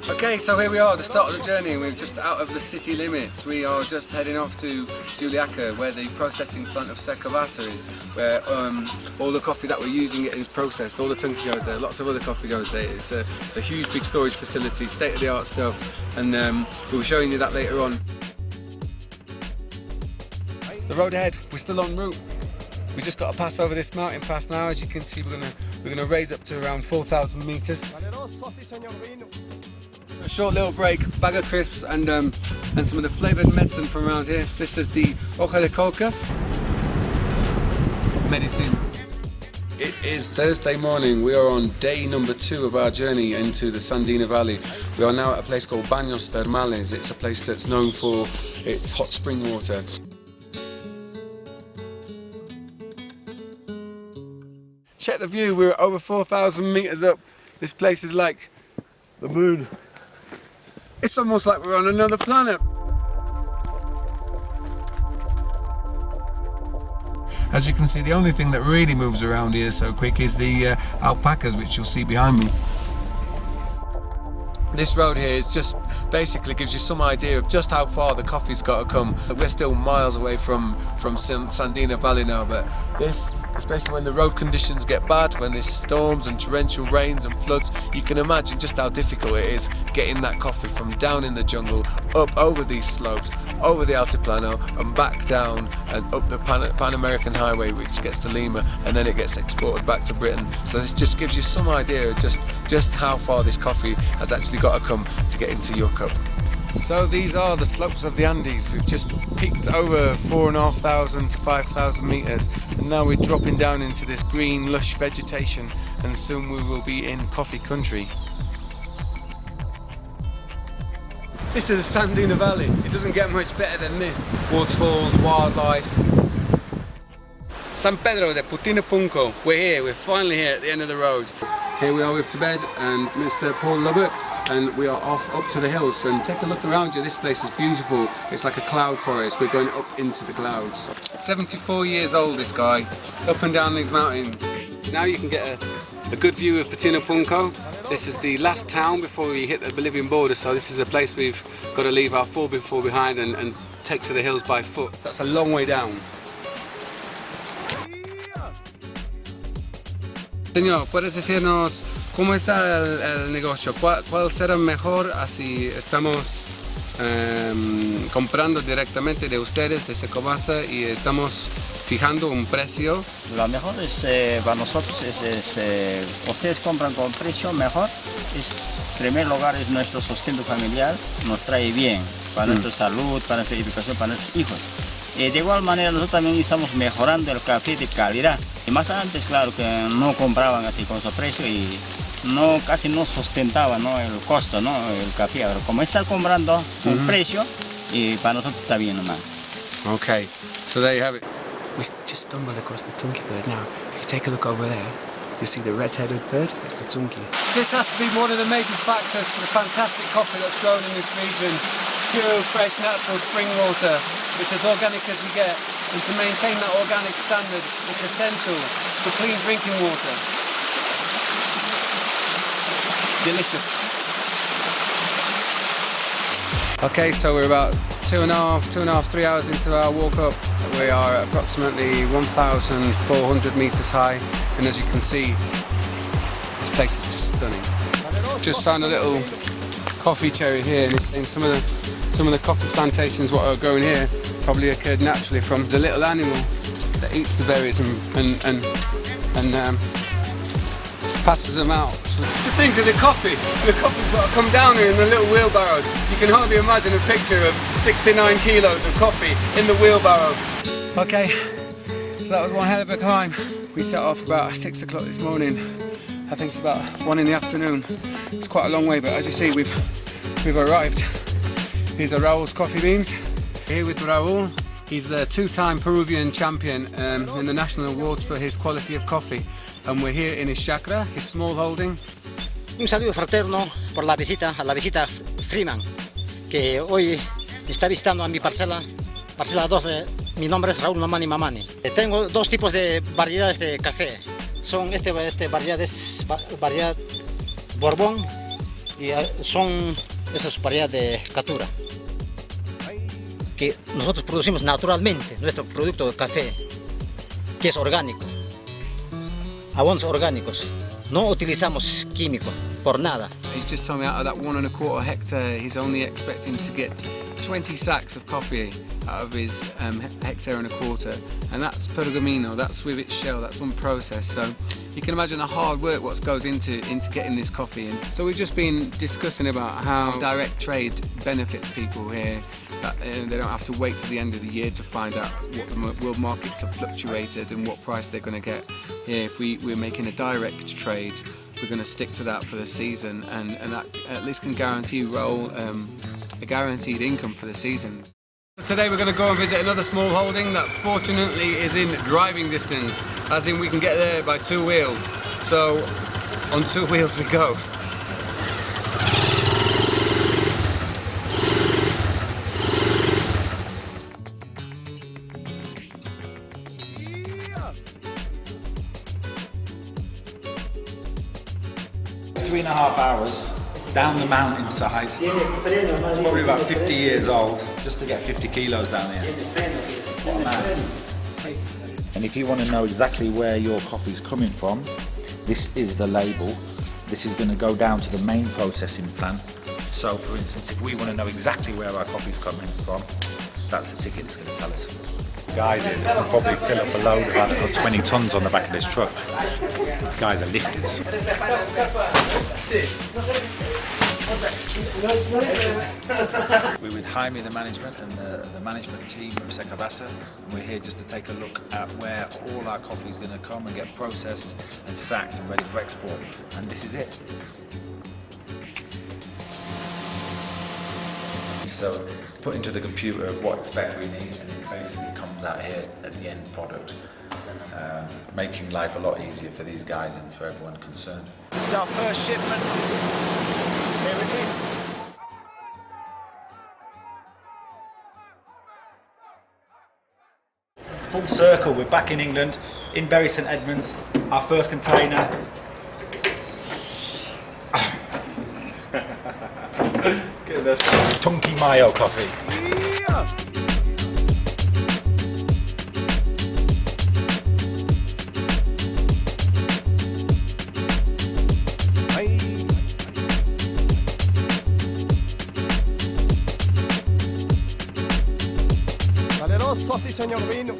Okay, so here we are, the start of the journey. We're just out of the city limits. We are just heading off to Juliaca, where the processing plant of Cecovasa is, where all the coffee that we're using is processed. All the Tunki goes there, lots of other coffee goes there. It's a huge big storage facility, state-of-the-art stuff, and we'll be showing you that later on. The road ahead, we're still en route. We just got to pass over this mountain pass now. As you can see, we're gonna raise up to around 4,000 meters. A short little break, bag of crisps and some of the flavoured medicine from around here. This is the hoja de coca medicine. It is Thursday morning. We are on day number 2 of our journey into the Sandina Valley. We are now at a place called Baños Termales. It's a place that's known for its hot spring water. Check the view, we're over 4,000 meters up. This place is like the moon. It's almost like we're on another planet. As you can see, the only thing that really moves around here so quick is the alpacas, which you'll see behind me. This road here is just basically gives you some idea of just how far the coffee's got to come. We're still miles away from Sandina Valley now, but this, especially when the road conditions get bad, when there's storms and torrential rains and floods, you can imagine just how difficult it is getting that coffee from down in the jungle, up over these slopes, over the Altiplano and back down and up the Pan American Highway, which gets to Lima, and then it gets exported back to Britain. So this just gives you some idea of just how far this coffee has actually got to come to get into your cup. So these are the slopes of the Andes. We've just peaked over 4,500 to 5,000 meters, and now we're dropping down into this green lush vegetation, and soon we will be in coffee country. This is the Sandina Valley. It doesn't get much better than this. Waterfalls, wildlife. San Pedro de Putina-Punco. We're here, we're finally here at the end of the road. Here we are with Tibet and Mr. Paul Lubbock, and we are off up to the hills. And take a look around you, this place is beautiful. It's like a cloud forest. We're going up into the clouds. 74 years old, this guy, up and down these mountains. Now you can get a good view of Putina-Punco. This is the last town before we hit the Bolivian border, so this is a place we've got to leave our 4x4 behind and take to the hills by foot. That's a long way down. Señor, ¿puedes decirnos cómo está el negocio? ¿Cuál será mejor así estamos comprando directamente de ustedes, de Cecovasa, y estamos fijando un precio? Lo mejor es para nosotros ustedes compran con precio mejor. En primer lugar es nuestro sustento familiar, nos trae bien para nuestra salud, para nuestra educación, para nuestros hijos. De igual manera nosotros también estamos mejorando el café de calidad. Y más antes, claro, que no compraban así con su precio y casi no sustentaba, ¿no?, el costo, ¿no?, el café. Pero como están comprando un precio, y para nosotros está bien nomás. Okay, so there you have it. We just stumbled across the Tunki bird. Now, if you take a look over there, you see the red-headed bird? It's the Tunki. This has to be one of the major factors for the fantastic coffee that's grown in this region. Pure, fresh, natural spring water. It's as organic as you get. And to maintain that organic standard, it's essential for clean drinking water. Delicious. Okay, so we're about 3 hours into our walk up. We are approximately 1,400 meters high, and as you can see, this place is just stunning. Just found a little coffee cherry here, and it's saying some of the coffee plantations what are growing here probably occurred naturally from the little animal that eats the berries and passes them out. To think of the coffee's got to come down here in the little wheelbarrows. You can hardly imagine a picture of 69 kilos of coffee in the wheelbarrow. Okay, so that was one hell of a climb. We set off about 6 o'clock this morning. I think it's about 1 in the afternoon. It's quite a long way, but as you see, we've arrived. These are Raul's coffee beans. Here with Raul. He's the two-time Peruvian champion in the national awards for his quality of coffee. And we're here in his chacra, his small holding. Un saludo fraterno por la visita, a la visita Freeman, que hoy está visitando a mi parcela 12. Mi nombre es Raúl Mamani Mamani. Tengo dos tipos de variedades de café. Son variedad Borbón y son esas variedades de Catura. Que nosotros producimos naturalmente nuestro producto de café, que es orgánico, abonos orgánicos. No utilizamos químicos por nada. He's just told me out of that 1 1/4 hectare, he's only expecting to get 20 sacks of coffee out of his 1 1/4 hectares, and that's pergamino, that's with its shell, that's unprocessed. So you can imagine the hard work what goes into getting this coffee in. So we've just been discussing about how direct trade benefits people here. That they don't have to wait to the end of the year to find out what the world markets have fluctuated and what price they're going to get. Here, if we're making a direct trade, we're going to stick to that for the season, and that at least can guarantee Raul a guaranteed income for the season. Today we're going to go and visit another small holding that fortunately is in driving distance, as in we can get there by 2 wheels. So on 2 wheels we go. Three and a half hours down the mountainside, probably about 50 years old, just to get 50 kilos down here. What a man. And if you want to know exactly where your coffee's coming from, this is the label. This is going to go down to the main processing plant. So for instance, if we want to know exactly where our coffee's coming from, that's the ticket that's going to tell us. Guys here that can probably fill up a load of about 20 tons on the back of this truck. These guys are lifters. We're with Jaime, the management, and the management team of Cecovasa, and we're here just to take a look at where all our coffee is going to come and get processed and sacked and ready for export. And this is it. So put into the computer what spec we need, and it basically comes out here at the end product, making life a lot easier for these guys and for everyone concerned. This is our first shipment. Here it is. Full circle, we're back in England, in Bury St Edmunds, our first container. Tunki Mayo coffee. Valeroso, sí señor vino.